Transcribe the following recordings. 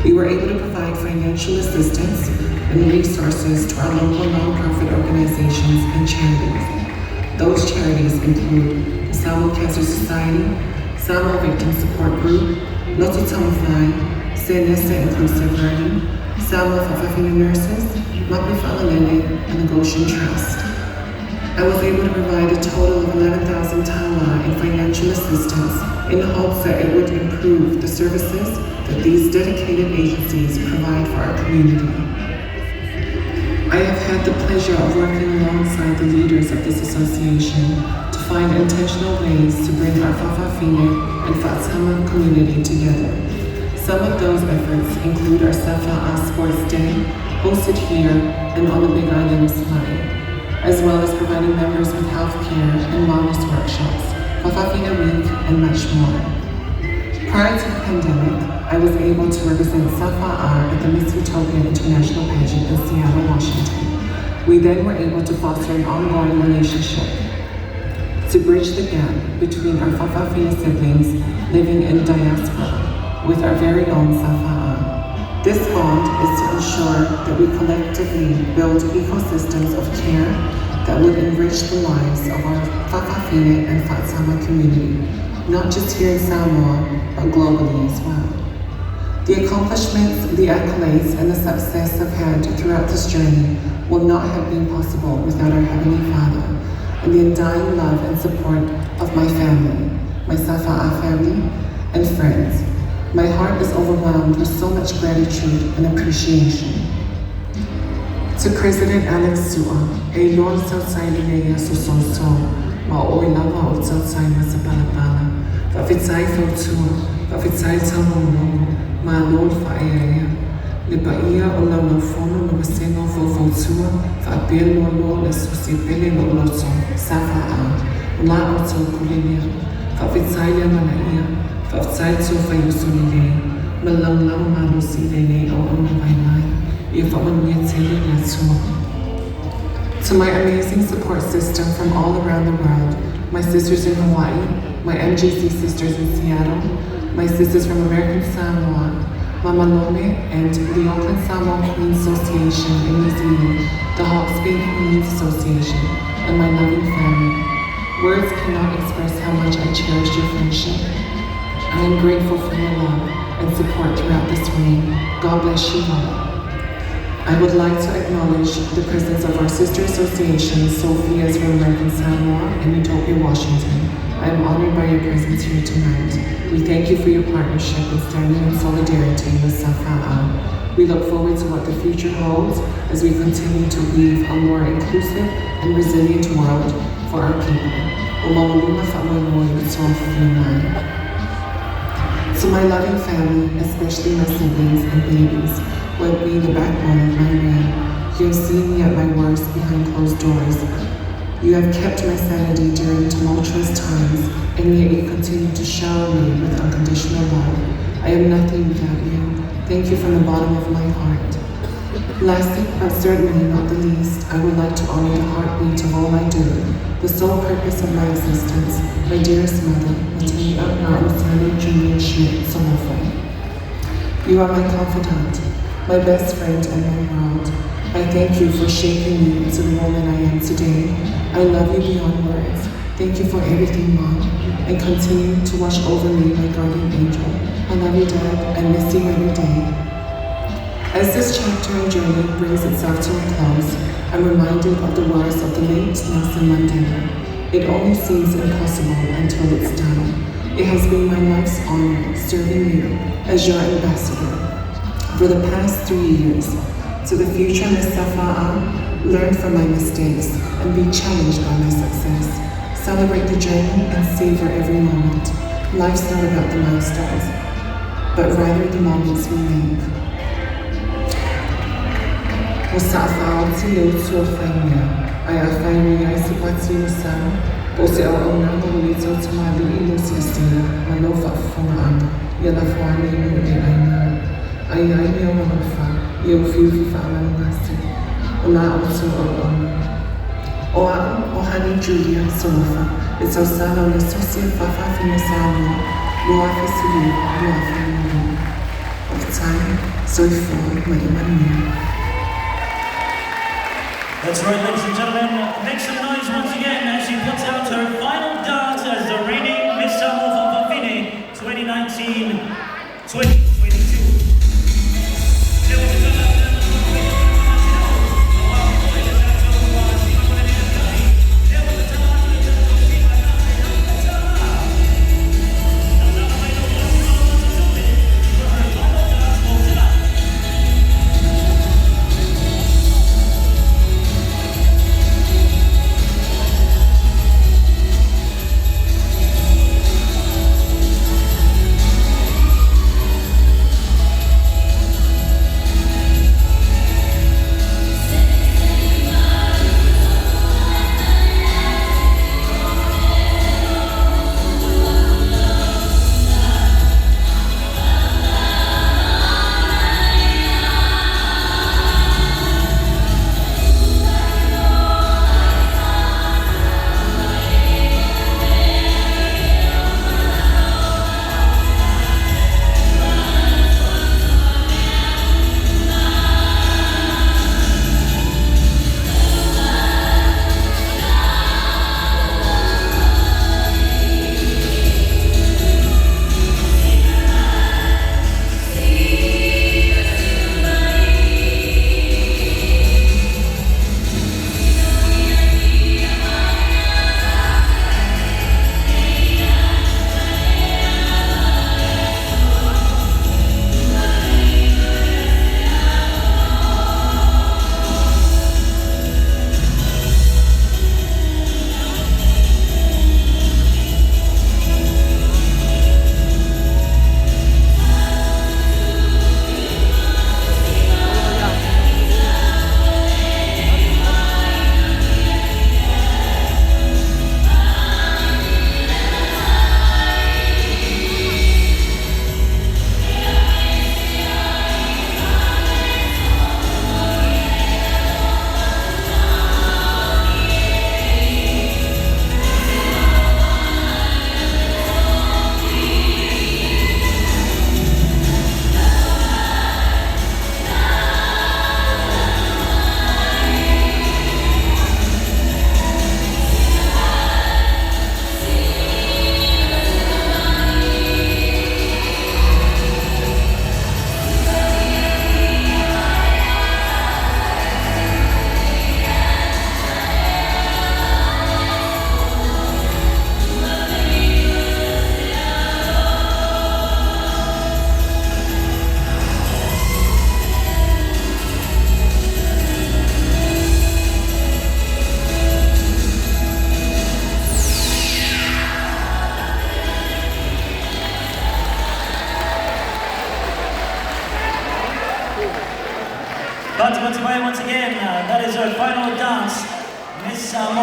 We were able to provide financial assistance and resources to our local nonprofit organizations and charities. Those charities include the Samoa Cancer Society, Samoa Victim Support Group, Loto Tauvaga, Senesa Inclusive Learning, Samoa Fa'afafine Nurses, Mapi Fa'alele, and the Goshen Trust. I was able to provide a total of 11,000 tawa in financial assistance in hopes that it would improve the services that these dedicated agencies provide for our community. I have had the pleasure of working alongside the leaders of this association to find intentional ways to bring our Fa'afafine and Fa'asama community together. Some of those efforts include our Safa'a Sports Day, hosted here and on the Big Island of Hawaii, as well as providing members with health care and wellness workshops, Fa'afafine Week, and much more. Prior to the pandemic, I was able to represent Safa'a at the Miss Utopia International Pageant in Seattle, Washington. We then were able to foster an ongoing relationship to bridge the gap between our Fa'afafine siblings living in diaspora with our very own Safa'a. This bond is to ensure that we collectively build ecosystems of care that would enrich the lives of our Fa'afafine and Fa'asama community, not just here in Samoa, but globally as well. The accomplishments, the accolades, and the success I've had throughout this journey will not have been possible without our Heavenly Father and the undying love and support of my family, my Safa'a family, and friends. My heart is overwhelmed with so much gratitude and appreciation. To President Alex Sua, e Lord Southside Inea Sososo, ma o ilawa o Southside Masapalapala, Fa'afitsai Fautua, Fa'afitsai Tamono, ma Lord Fa'aea, Le Ba'ia o Laufono no Maseno Fautua, Fa'apia Lolo le Susipele no Loso, Safa'a, La o Taukulinia, Fa'afitsai Le Manaia, Fa'afitsai Tsofa Yusunile, Malanglang Malusile o Omawainai, To my amazing support system from all around the world, my sisters in Hawaii, my MJC sisters in Seattle, my sisters from American Samoa, Mama Lome and the Oakland Samoa Queens Association in New Zealand, the Hawke's Bay Queens Association, and my loving family. Words cannot express how much I cherish your friendship. I am grateful for your love and support throughout this reign. God bless you all. I would like to acknowledge the presence of our sister association, Sophia's from American Samoa in Utopia, Washington. I am honored by your presence here tonight. We thank you for your partnership and standing in solidarity with Safa'a. We look forward to what the future holds as we continue to weave a more inclusive and resilient world for our people. To my loving family, especially my siblings and babies, who have been the backbone of my reign, you have seen me at my worst behind closed doors. You have kept my sanity during tumultuous times, and yet you continue to shower me with unconditional love. I am nothing without you. Thank you from the bottom of my heart. Lastly, but certainly not the least, I would like to honor the heartbeat of all I do, the sole purpose of my existence, my dearest mother, Matania Na'usani Julian Schmidt Somofa. You are my confidant, my best friend and my world. I thank you for shaping me into the woman I am today. I love you beyond words. Thank you for everything, Mom, and continue to watch over me, my guardian angel. I love you, Dad. I miss you every day. As this chapter and journey brings itself to a close, I'm reminded of the words of the late Nelson Mandela. It only seems impossible until it's done. It has been my life's honor serving you as your ambassador for the past 3 years. To the future Miss Safa'a, learn from my mistakes and be challenged by my success. Celebrate the journey and savor every moment. Life's not about the milestones, but rather the moments we make. Wasa'afa'o tilo tu'afainia, ay afainia ay sipatsi wasa'o, o se au na mawalito tamali ilo siastina, manofa fa'fa'an, yalafa'ani mo e aina, ay niya manofa, iyo fiufi fa'aman ngasi, o la o so o o hani Julia Somofa, it's our salo na sosia fa'fa'fina salo, no afisili, no afa'ni. time, soiful maiwanini. That's right, ladies and gentlemen. Make some noise once again as she puts out her final dance as the reigning Miss Fine 2019-2022. Once again, that is our final dance, Miss Fine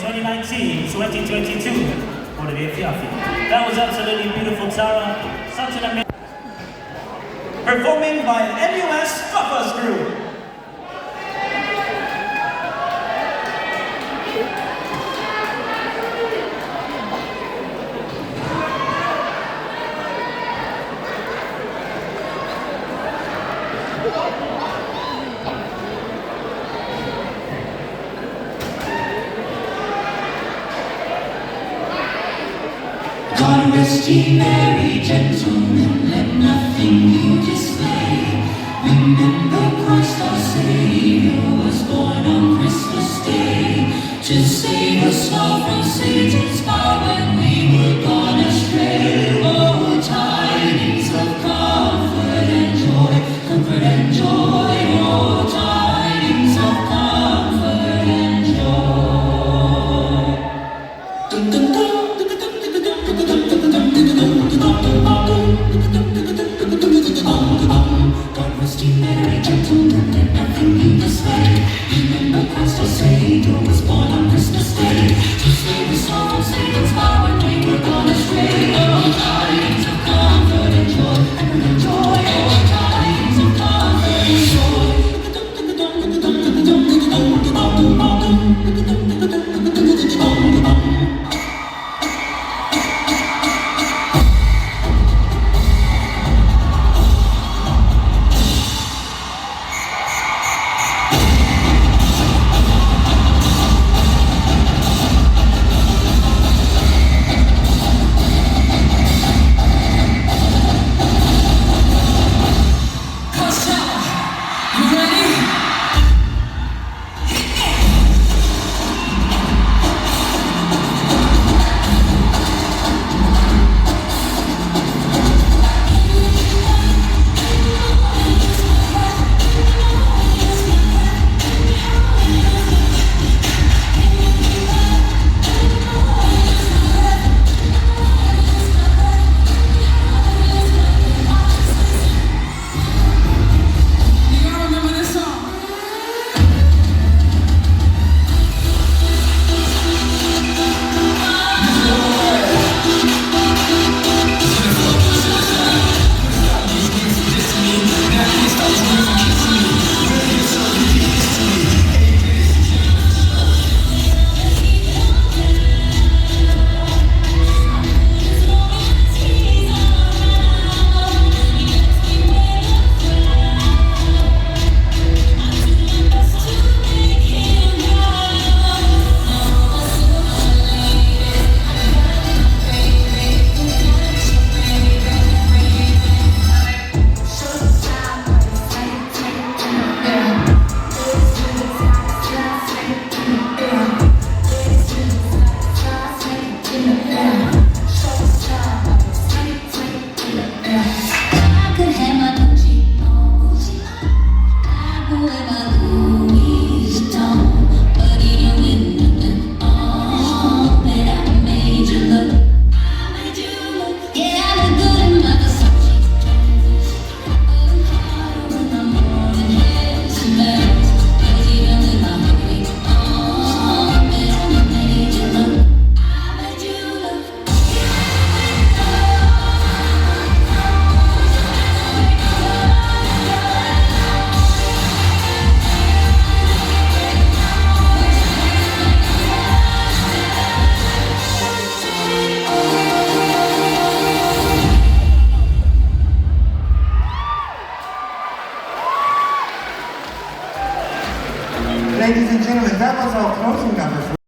2019-2022. That was absolutely beautiful, Tara. Such an amazing. Performing by NUS Papa's Crew. God rest ye merry gentlemen, let nothing you dismay. Remember Christ our Savior was born on Christmas Day, to save us all from Satan's power when we were gone astray. Oh, tidings of comfort and joy, comfort and joy. Oh, tidings of comfort and joy. Dun, dun, dun. God rest ye merry gentlemen, let nothing you dismay.